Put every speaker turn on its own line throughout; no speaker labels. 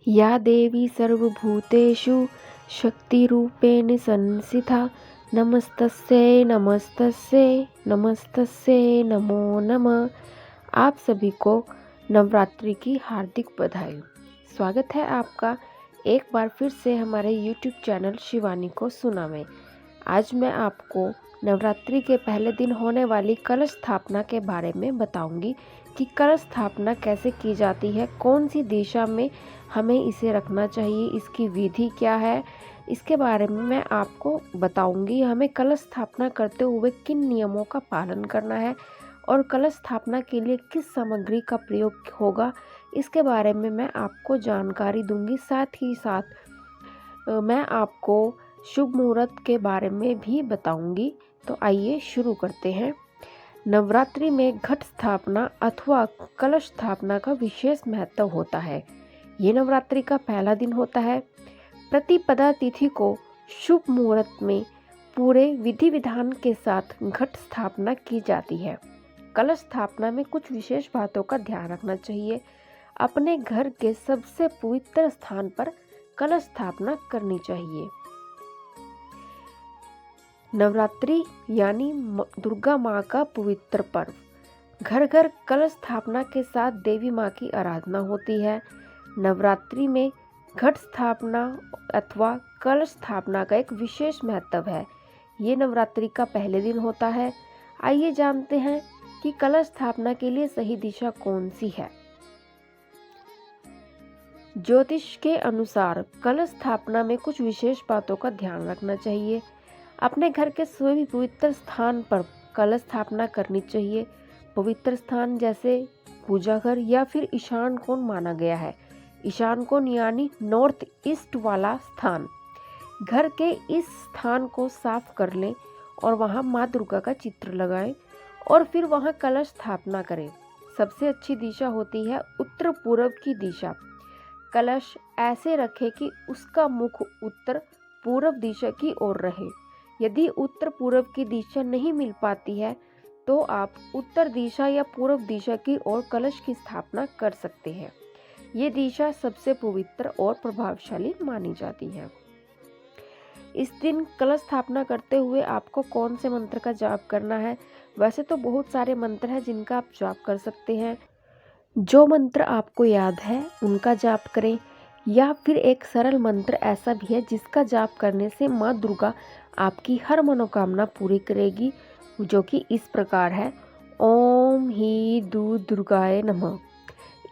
या देवी सर्वभूतेषु शक्तिरूपेण संस्थिता नमस्तस्यै नमस्तस्यै नमस्तस्यै नमो नमः। आप सभी को नवरात्रि की हार्दिक बधाई। स्वागत है आपका एक बार फिर से हमारे YouTube चैनल शिवानी को सुना में। आज मैं आपको नवरात्रि के पहले दिन होने वाली कलश स्थापना के बारे में बताऊंगी कि कलश स्थापना कैसे की जाती है, कौन सी दिशा में हमें इसे रखना चाहिए, इसकी विधि क्या है, इसके बारे में मैं आपको बताऊंगी। हमें कलश स्थापना करते हुए किन नियमों का पालन करना है और कलश स्थापना के लिए किस सामग्री का प्रयोग होगा, इसके बारे में मैं आपको जानकारी दूंगी। साथ ही साथ मैं आपको शुभ मुहूर्त के बारे में भी बताऊंगी। तो आइए शुरू करते हैं। नवरात्रि में घट स्थापना अथवा कलश स्थापना का विशेष महत्व होता है। ये नवरात्रि का पहला दिन होता है। प्रतिपदा तिथि को शुभ मुहूर्त में पूरे विधि विधान के साथ घट स्थापना की जाती है। कलश स्थापना में कुछ विशेष बातों का ध्यान रखना चाहिए। अपने घर के सबसे पवित्र स्थान पर कलश स्थापना करनी चाहिए। नवरात्रि यानी दुर्गा माँ का पवित्र पर्व। घर घर कलश स्थापना के साथ देवी माँ की आराधना होती है। नवरात्रि में घट स्थापना अथवा कलश स्थापना का एक विशेष महत्व है। ये नवरात्रि का पहले दिन होता है। आइए जानते हैं कि कलश स्थापना के लिए सही दिशा कौन सी है। ज्योतिष के अनुसार कलश स्थापना में कुछ विशेष बातों का ध्यान रखना चाहिए। अपने घर के सभी पवित्र स्थान पर कलश स्थापना करनी चाहिए। पवित्र स्थान जैसे पूजा घर या फिर ईशान कोण माना गया है। ईशान कोण यानी नॉर्थ ईस्ट वाला स्थान। घर के इस स्थान को साफ कर लें और वहां माँ दुर्गा का चित्र लगाएं और फिर वहां कलश स्थापना करें। सबसे अच्छी दिशा होती है उत्तर पूर्व की दिशा। कलश ऐसे रखें कि उसका मुख उत्तर पूर्व दिशा की ओर रहे। यदि उत्तर पूर्व की दिशा नहीं मिल पाती है तो आप उत्तर दिशा या पूर्व दिशा की ओर कलश की स्थापना कर सकते हैं। ये दिशा सबसे पवित्र और प्रभावशाली मानी जाती है। इस दिन कलश स्थापना करते हुए आपको कौन से मंत्र का जाप करना है? वैसे तो बहुत सारे मंत्र हैं जिनका आप जाप कर सकते हैं। जो मंत्र आपको याद है उनका जाप करें, या फिर एक सरल मंत्र ऐसा भी है जिसका जाप करने से माँ दुर्गा आपकी हर मनोकामना पूरी करेगी, जो कि इस प्रकार है। ओम ही दुर्गाय नमः।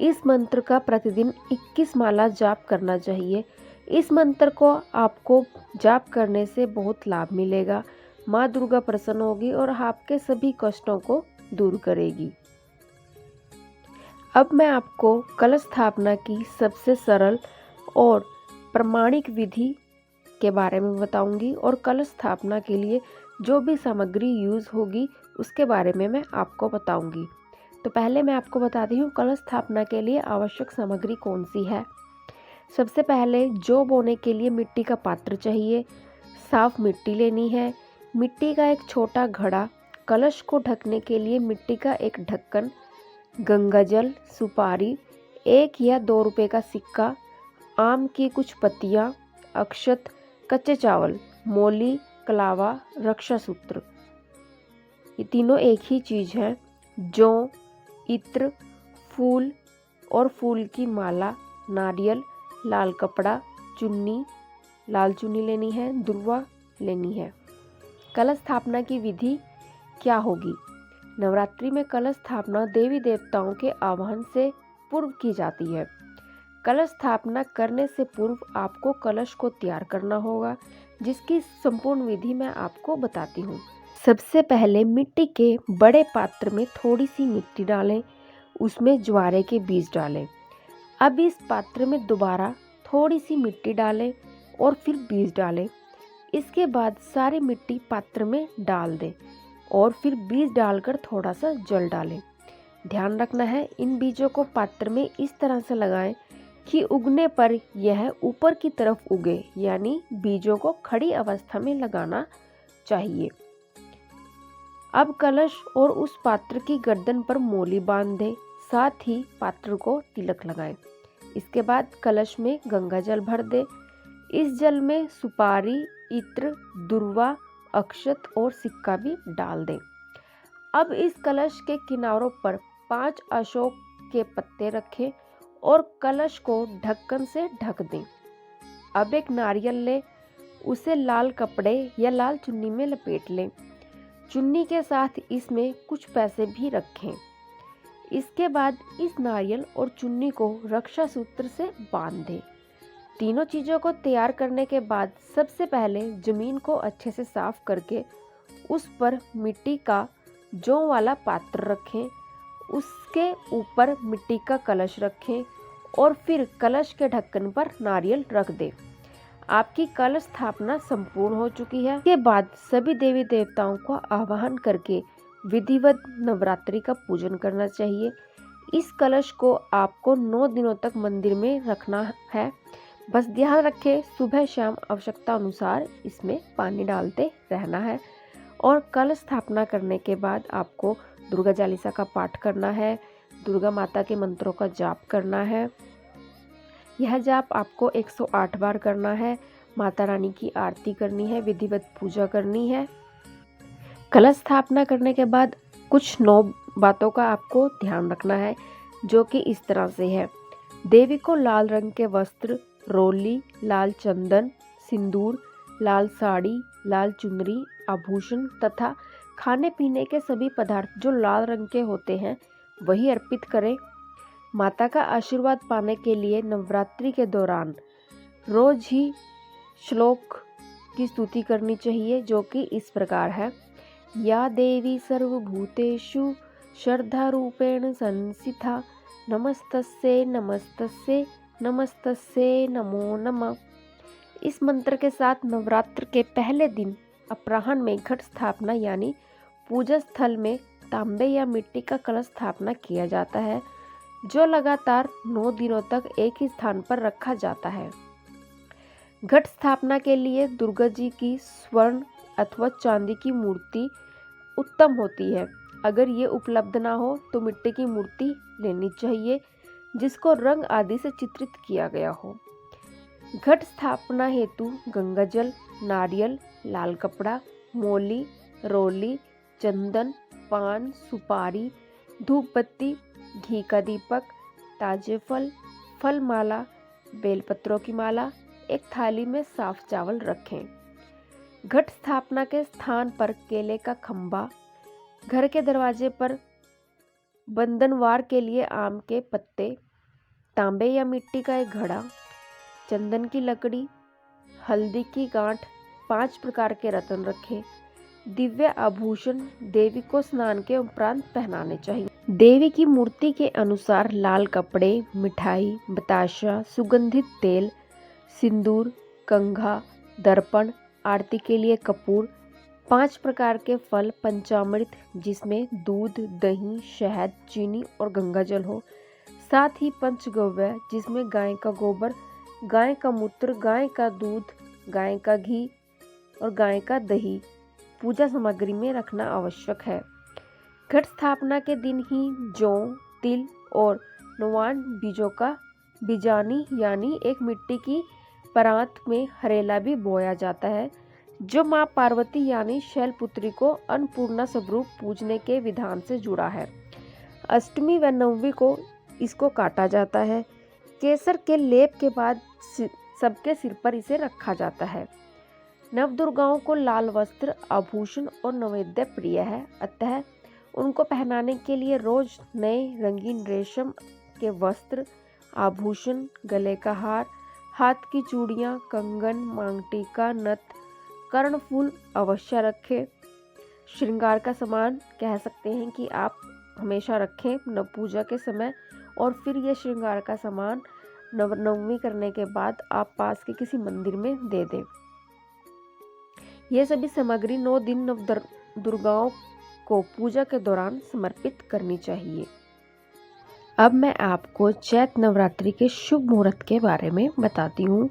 इस मंत्र का प्रतिदिन 21 माला जाप करना चाहिए। इस मंत्र को आपको जाप करने से बहुत लाभ मिलेगा। माँ दुर्गा प्रसन्न होगी और आपके सभी कष्टों को दूर करेगी। अब मैं आपको कलश स्थापना की सबसे सरल और प्रमाणिक विधि के बारे में बताऊंगी और कलश स्थापना के लिए जो भी सामग्री यूज़ होगी उसके बारे में मैं आपको बताऊंगी। तो पहले मैं आपको बताती हूँ कलश स्थापना के लिए आवश्यक सामग्री कौन सी है। सबसे पहले जौ बोने के लिए मिट्टी का पात्र चाहिए। साफ मिट्टी लेनी है। मिट्टी का एक छोटा घड़ा, कलश को ढकने के लिए मिट्टी का एक ढक्कन, गंगाजल, सुपारी, 1 या 2 रुपए का सिक्का, आम की कुछ पत्तियाँ, अक्षत, कच्चे चावल, मोली, कलावा, रक्षा सूत्र। ये तीनों एक ही चीज़ है। जौ, इत्र, फूल और फूल की माला, नारियल, लाल कपड़ा, चुन्नी, लाल चुन्नी लेनी है, दुर्वा लेनी है। कलश स्थापना की विधि क्या होगी? नवरात्रि में कलश स्थापना देवी देवताओं के आह्वान से पूर्व की जाती है। कलश स्थापना करने से पूर्व आपको कलश को तैयार करना होगा, जिसकी संपूर्ण विधि मैं आपको बताती हूँ। सबसे पहले मिट्टी के बड़े पात्र में थोड़ी सी मिट्टी डालें, उसमें ज्वारे के बीज डालें। अब इस पात्र में दोबारा थोड़ी सी मिट्टी डालें और फिर बीज डालें। इसके बाद सारी मिट्टी पात्र में डाल दें और फिर बीज डालकर थोड़ा सा जल डालें। ध्यान रखना है इन बीजों को पात्र में इस तरह से लगाएं कि उगने पर यह ऊपर की तरफ उगे, यानी बीजों को खड़ी अवस्था में लगाना चाहिए। अब कलश और उस पात्र की गर्दन पर मोली बांध दें, साथ ही पात्र को तिलक लगाएं। इसके बाद कलश में गंगा जल भर दे। इस जल में सुपारी, इत्र, दुर्वा, अक्षत और सिक्का भी डाल दें। अब इस कलश के किनारों पर 5 अशोक के पत्ते रखें और कलश को ढक्कन से ढक दें। अब एक नारियल लें, उसे लाल कपड़े या लाल चुन्नी में लपेट लें। चुन्नी के साथ इसमें कुछ पैसे भी रखें। इसके बाद इस नारियल और चुन्नी को रक्षा सूत्र से बांध दें। तीनों चीज़ों को तैयार करने के बाद सबसे पहले जमीन को अच्छे से साफ करके उस पर मिट्टी का जौ वाला पात्र रखें। उसके ऊपर मिट्टी का कलश रखें और फिर कलश के ढक्कन पर नारियल रख दें। आपकी कलश स्थापना संपूर्ण हो चुकी है। इसके बाद सभी देवी देवताओं का आवाहन करके विधिवत नवरात्रि का पूजन करना चाहिए। इस कलश को आपको 9 दिनों तक मंदिर में रखना है। बस ध्यान रखें, सुबह शाम आवश्यकता अनुसार इसमें पानी डालते रहना है। और कलश स्थापना करने के बाद आपको दुर्गा चालीसा का पाठ करना है, दुर्गा माता के मंत्रों का जाप करना है। यह जाप आपको 108 बार करना है। माता रानी की आरती करनी है, विधिवत पूजा करनी है। कलश स्थापना करने के बाद कुछ 9 बातों का आपको ध्यान रखना है, जो कि इस तरह से है। देवी को लाल रंग के वस्त्र, रोली, लाल चंदन, सिंदूर, लाल साड़ी, लाल चुनरी, आभूषण तथा खाने पीने के सभी पदार्थ जो लाल रंग के होते हैं वही अर्पित करें। माता का आशीर्वाद पाने के लिए नवरात्रि के दौरान रोज ही श्लोक की स्तुति करनी चाहिए, जो कि इस प्रकार है। या देवी सर्वभूतेषु श्रद्धा रूपेण संस्थिता नमस्तस्यै नमस्तस्यै नमस्तस्यै नमो नमः। इस मंत्र के साथ नवरात्र के पहले दिन अपराह्न में घट स्थापना यानी पूजा स्थल में तांबे या मिट्टी का कलश स्थापना किया जाता है, जो लगातार 9 दिनों तक एक ही स्थान पर रखा जाता है। घट स्थापना के लिए दुर्गा जी की स्वर्ण अथवा चांदी की मूर्ति उत्तम होती है। अगर ये उपलब्ध ना हो तो मिट्टी की मूर्ति लेनी चाहिए जिसको रंग आदि से चित्रित किया गया हो। घट स्थापना हेतु गंगा जल, नारियल, लाल कपड़ा, मोली, रोली, चंदन, पान, सुपारी, धूप बत्ती, घी का दीपक, ताजे फल, फल माला, बेलपत्रों की माला, एक थाली में साफ चावल रखें। घट स्थापना के स्थान पर केले का खंबा, घर के दरवाजे पर बंधनवार के लिए आम के पत्ते, तांबे या मिट्टी का एक घड़ा, चंदन की लकड़ी, हल्दी की गांठ, 5 प्रकार के रत्न रखें। दिव्य आभूषण देवी को स्नान के उपरांत पहनाने चाहिए। देवी की मूर्ति के अनुसार लाल कपड़े, मिठाई, बताशा, सुगंधित तेल, सिंदूर, कंघा, दर्पण, आरती के लिए कपूर, 5 प्रकार के फल, पंचामृत जिसमें दूध, दही, शहद, चीनी और गंगाजल हो, साथ ही पंचगव्य जिसमें गाय का गोबर, गाय का मूत्र, गाय का दूध, गाय का घी और गाय का दही पूजा सामग्री में रखना आवश्यक है। घट स्थापना के दिन ही जौ, तिल और नवान बीजों का बीजानी यानी एक मिट्टी की परात में हरेला भी बोया जाता है, जो माँ पार्वती यानी शैलपुत्री को अन्नपूर्णा स्वरूप पूजने के विधान से जुड़ा है। अष्टमी व नवमी को इसको काटा जाता है। केसर के लेप के बाद सबके सिर पर इसे रखा जाता है। नवदुर्गाओं को लाल वस्त्र, आभूषण और नैवेद्य प्रिय है, अतः उनको पहनाने के लिए रोज नए रंगीन रेशम के वस्त्र, आभूषण, गले का हार, हाथ की चूड़ियाँ, कंगन, मांग टीका, नथ, कर्णफूल अवश्य रखें। श्रृंगार का सामान कह सकते हैं कि आप हमेशा रखें नव पूजा के समय, और फिर ये श्रृंगार का सामान नवमी करने के बाद आप पास के किसी मंदिर में दे दें। ये सभी सामग्री 9 दिन नव दुर्गाओं को पूजा के दौरान समर्पित करनी चाहिए। अब मैं आपको चैत्र नवरात्रि के शुभ मुहूर्त के बारे में बताती हूँ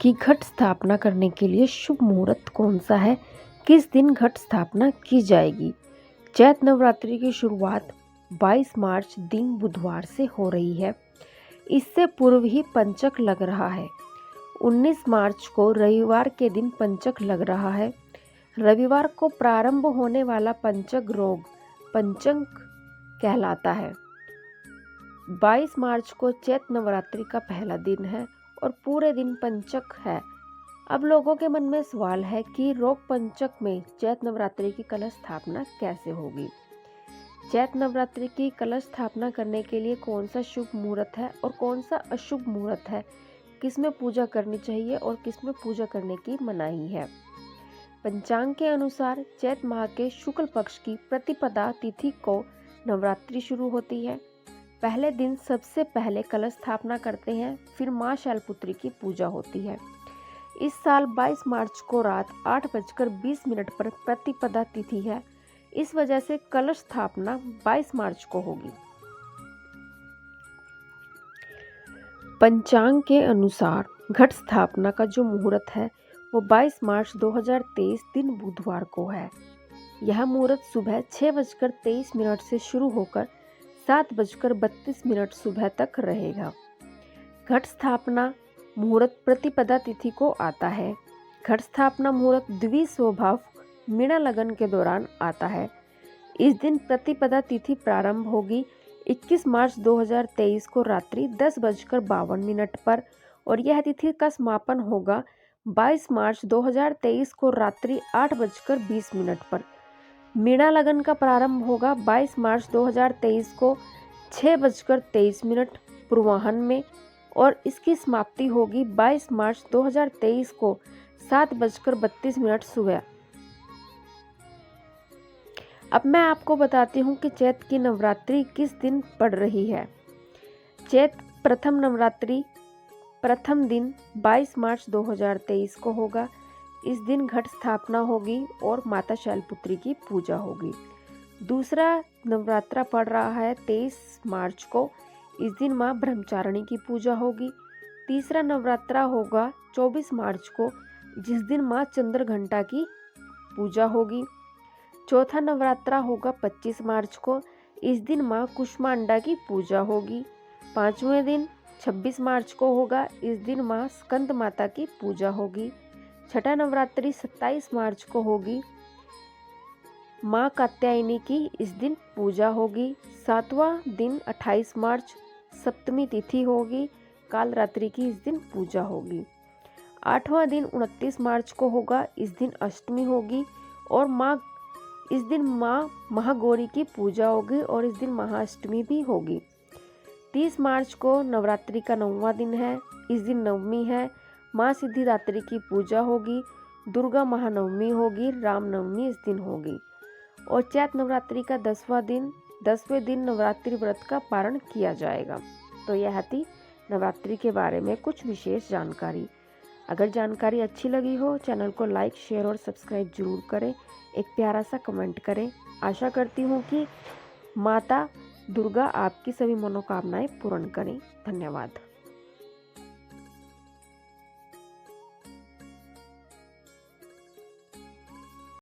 कि घट स्थापना करने के लिए शुभ मुहूर्त कौन सा है, किस दिन घट स्थापना की जाएगी। चैत्र नवरात्रि की शुरुआत 22 मार्च दिन बुधवार से हो रही है। इससे पूर्व ही पंचक लग रहा है। 19 मार्च को रविवार के दिन पंचक लग रहा है। रविवार को प्रारंभ होने वाला पंचक रोग पंचक कहलाता है। 22 मार्च को चैत नवरात्रि का पहला दिन है और पूरे दिन पंचक है। अब लोगों के मन में सवाल है कि रोग पंचक में चैत नवरात्रि की कलश स्थापना कैसे होगी। चैत नवरात्रि की कलश स्थापना करने के लिए कौन सा शुभ मुहूर्त है और कौन सा अशुभ मुहूर्त है, किसमें पूजा करनी चाहिए और किसमें पूजा करने की मनाही है। पंचांग के अनुसार चैत माह के शुक्ल पक्ष की प्रतिपदा तिथि को नवरात्रि शुरू होती है। पहले दिन सबसे पहले कलश स्थापना करते हैं, फिर मां शैलपुत्री की पूजा होती है। इस साल 22 मार्च को रात 8:20 पर प्रतिपदा तिथि है। इस वजह से कलश स्थापना 22 मार्च को होगी। पंचांग के अनुसार घट स्थापना का जो मुहूर्त है वो 22 मार्च 2023 दिन बुधवार को है। यह मुहूर्त सुबह 6:23 से शुरू होकर 7:32 सुबह तक रहेगा। घट स्थापना मुहूर्त प्रतिपदा तिथि को आता है। घट स्थापना मुहूर्त द्विस्वभाव मीणा लगन के दौरान आता है। इस दिन प्रतिपदा तिथि प्रारंभ होगी 21 मार्च 2023 को रात्रि 10:52 पर और यह तिथि का समापन होगा 22 मार्च 2023 को रात्रि 8:20 पर। मीणा लगन का प्रारंभ होगा 22 मार्च 2023 को 6:23 पूर्वाह्न में और इसकी समाप्ति होगी 22 मार्च 2023 को 7:32 सुबह। अब मैं आपको बताती हूँ कि चैत की नवरात्रि किस दिन पड़ रही है। चैत प्रथम नवरात्रि प्रथम दिन 22 मार्च 2023 को होगा। इस दिन घट स्थापना होगी और माता शैलपुत्री की पूजा होगी। दूसरा नवरात्रा पड़ रहा है 23 मार्च को। इस दिन माँ ब्रह्मचारिणी की पूजा होगी। तीसरा नवरात्रा होगा 24 मार्च को, जिस दिन माँ चंद्रघंटा की पूजा होगी। चौथा नवरात्रा होगा 25 मार्च को। इस दिन माँ कुष्मांडा की पूजा होगी। पांचवें दिन 26 मार्च को होगा। इस दिन माँ स्कंद माता की पूजा होगी। छठा नवरात्रि 27 मार्च को होगी। माँ कात्यायनी की इस दिन पूजा होगी। सातवां दिन 28 मार्च सप्तमी तिथि होगी। काल रात्रि की इस दिन पूजा होगी। आठवां दिन 29 मार्च को होगा। इस दिन अष्टमी होगी और इस दिन माँ महागौरी की पूजा होगी और इस दिन महाअष्टमी भी होगी। 30 मार्च को नवरात्रि का 9वां दिन है। इस दिन नवमी है। माँ सिद्धिदात्री की पूजा होगी। दुर्गा महानवमी होगी। रामनवमी इस दिन होगी और चैत नवरात्रि का 10वें दिन नवरात्रि व्रत का पारण किया जाएगा। तो यह थी नवरात्रि के बारे में कुछ विशेष जानकारी। अगर जानकारी अच्छी लगी हो, चैनल को लाइक, शेयर और सब्सक्राइब जरूर करें। एक प्यारा सा कमेंट करें। आशा करती हूँ कि माता दुर्गा आपकी सभी मनोकामनाएं पूर्ण करें। धन्यवाद।